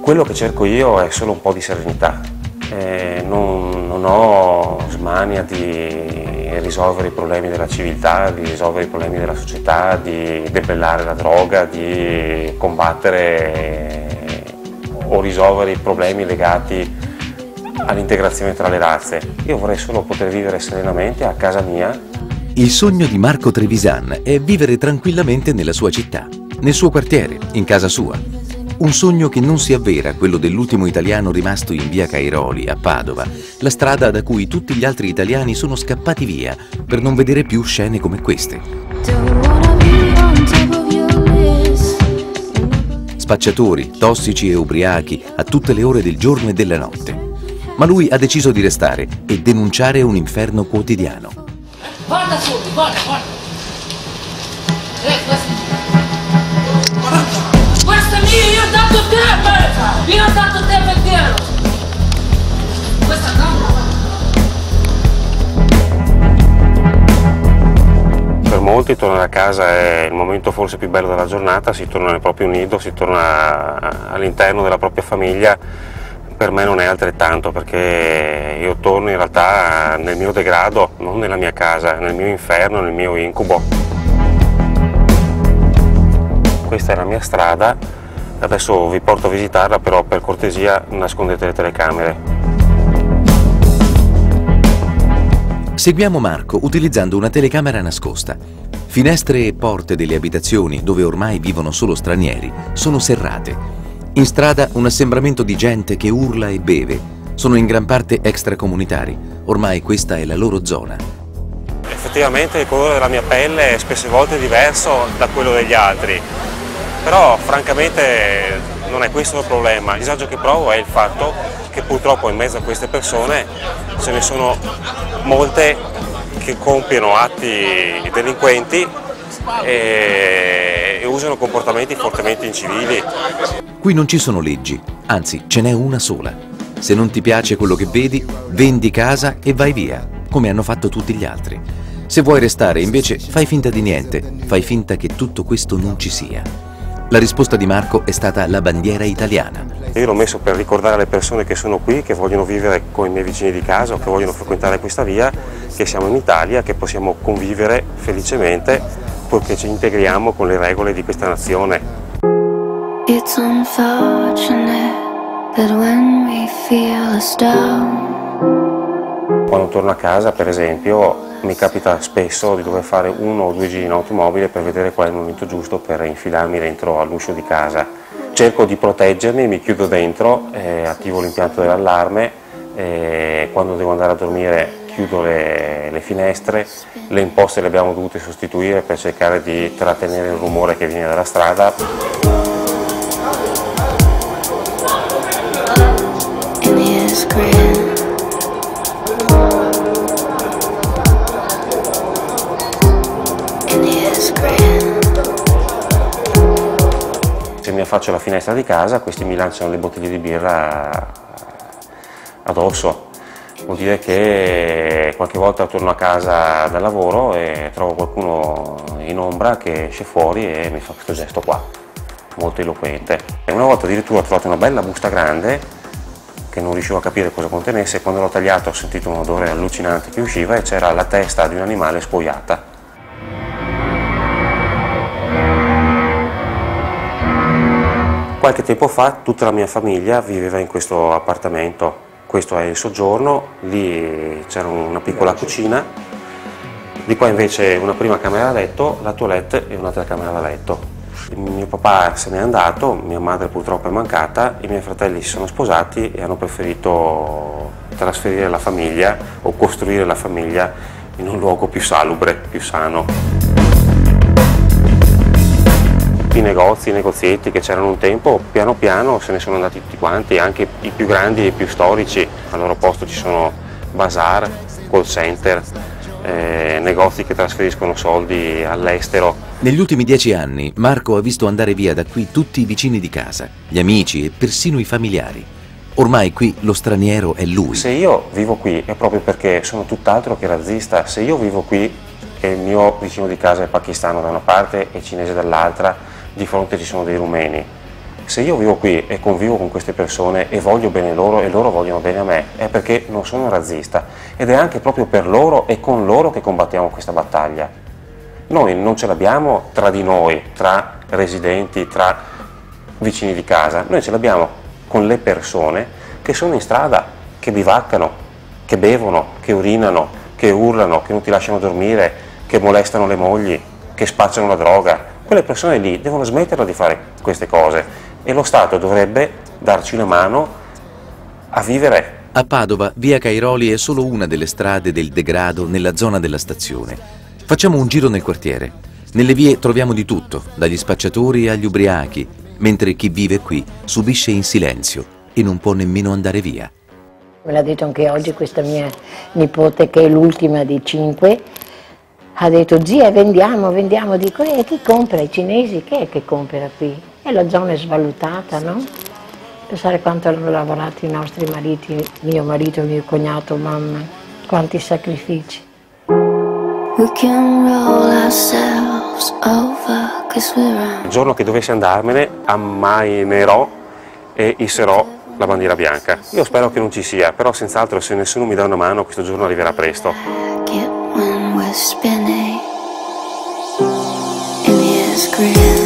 Quello che cerco io è solo un po' di serenità, non ho smania di risolvere i problemi della civiltà, di risolvere i problemi della società, di debellare la droga, di combattere o risolvere i problemi legati all'integrazione tra le razze. Io vorrei solo poter vivere serenamente a casa mia. Il sogno di Marco Trevisan è vivere tranquillamente nella sua città, nel suo quartiere, in casa sua. Un sogno che non si avvera, quello dell'ultimo italiano rimasto in via Cairoli, a Padova, la strada da cui tutti gli altri italiani sono scappati via per non vedere più scene come queste. Spacciatori, tossici e ubriachi a tutte le ore del giorno e della notte. Ma lui ha deciso di restare e denunciare un inferno quotidiano. Guarda subito, guarda! Questo è mio, io ho dato tempo! Io ho dato tempo intero! Questa no! Per molti tornare a casa è il momento forse più bello della giornata, si torna nel proprio nido, si torna all'interno della propria famiglia. Per me non è altrettanto, perché io torno in realtà nel mio degrado, non nella mia casa, nel mio inferno, nel mio incubo. Questa è la mia strada, adesso vi porto a visitarla, però per cortesia nascondete le telecamere. Seguiamo Marco utilizzando una telecamera nascosta. Finestre e porte delle abitazioni, dove ormai vivono solo stranieri, sono serrate. In strada un assembramento di gente che urla e beve. Sono in gran parte extracomunitari. Ormai questa è la loro zona. Effettivamente il colore della mia pelle è spesse volte diverso da quello degli altri, però francamente non è questo il problema. Il disagio che provo è il fatto che purtroppo in mezzo a queste persone ce ne sono molte che compiono atti delinquenti e usano comportamenti fortemente incivili. Qui non ci sono leggi, anzi ce n'è una sola. Se non ti piace quello che vedi, vendi casa e vai via, come hanno fatto tutti gli altri. Se vuoi restare, invece, fai finta di niente, fai finta che tutto questo non ci sia. La risposta di Marco è stata la bandiera italiana. Io l'ho messo per ricordare alle persone che sono qui, che vogliono vivere con i miei vicini di casa o che vogliono frequentare questa via, che siamo in Italia, che possiamo convivere felicemente purché ci integriamo con le regole di questa nazione. It's unfortunate that when we feel us down. Quando torno a casa, per esempio, mi capita spesso di dover fare 1 o 2 giri in automobile per vedere qual è il momento giusto per infilarmi dentro all'uscio di casa. Cerco di proteggermi, mi chiudo dentro, attivo l'impianto dell'allarme, quando devo andare a dormire chiudo le finestre, le imposte le abbiamo dovute sostituire per cercare di trattenere il rumore che viene dalla strada. Se mi affaccio alla finestra di casa, questi mi lanciano le bottiglie di birra addosso. Vuol dire che qualche volta torno a casa dal lavoro e trovo qualcuno in ombra che esce fuori e mi fa questo gesto qua, molto eloquente. E una volta addirittura ho trovato una bella busta grande che non riuscivo a capire cosa contenesse, e quando l'ho tagliato ho sentito un odore allucinante che usciva e c'era la testa di un animale spogliata. Qualche tempo fa tutta la mia famiglia viveva in questo appartamento. Questo è il soggiorno, lì c'era una piccola cucina, di qua invece una prima camera da letto, la toilette e un'altra camera da letto. Mio papà se n'è andato, mia madre purtroppo è mancata, i miei fratelli si sono sposati e hanno preferito trasferire la famiglia o costruire la famiglia in un luogo più salubre, più sano. I negozi, i negozietti che c'erano un tempo, piano piano se ne sono andati tutti quanti, anche i più grandi e i più storici. Al loro posto ci sono bazar, call center, negozi che trasferiscono soldi all'estero. Negli ultimi 10 anni Marco ha visto andare via da qui tutti i vicini di casa, gli amici e persino i familiari. Ormai qui lo straniero è lui. Se io vivo qui è proprio perché sono tutt'altro che razzista. Se io vivo qui e il mio vicino di casa è pakistano da una parte e cinese dall'altra, di fronte ci sono dei rumeni. Se io vivo qui e convivo con queste persone e voglio bene loro e loro vogliono bene a me, è perché non sono razzista, ed è anche proprio per loro e con loro che combattiamo questa battaglia. Noi non ce l'abbiamo tra di noi, tra residenti, tra vicini di casa, noi ce l'abbiamo con le persone che sono in strada, che bivaccano, che bevono, che urinano, che urlano, che non ti lasciano dormire, che molestano le mogli, che spacciano la droga. Quelle persone lì devono smetterla di fare queste cose e lo Stato dovrebbe darci una mano a vivere. A Padova, via Cairoli è solo una delle strade del degrado nella zona della stazione. Facciamo un giro nel quartiere. Nelle vie troviamo di tutto, dagli spacciatori agli ubriachi, mentre chi vive qui subisce in silenzio e non può nemmeno andare via. Me l'ha detto anche oggi questa mia nipote, che è l'ultima di 5, ha detto: zia, vendiamo, dico, e chi compra? I cinesi? Che è che compra qui? E la zona è svalutata, no? Pensare quanto hanno lavorato i nostri mariti, mio marito, mio cognato, mamma, quanti sacrifici. We can roll ourselves over 'cause we're Il giorno che dovessi andarmene ammainerò e isserò la bandiera bianca. Io spero che non ci sia, però senz'altro se nessuno mi dà una mano questo giorno arriverà presto. when we're spinning in his grin.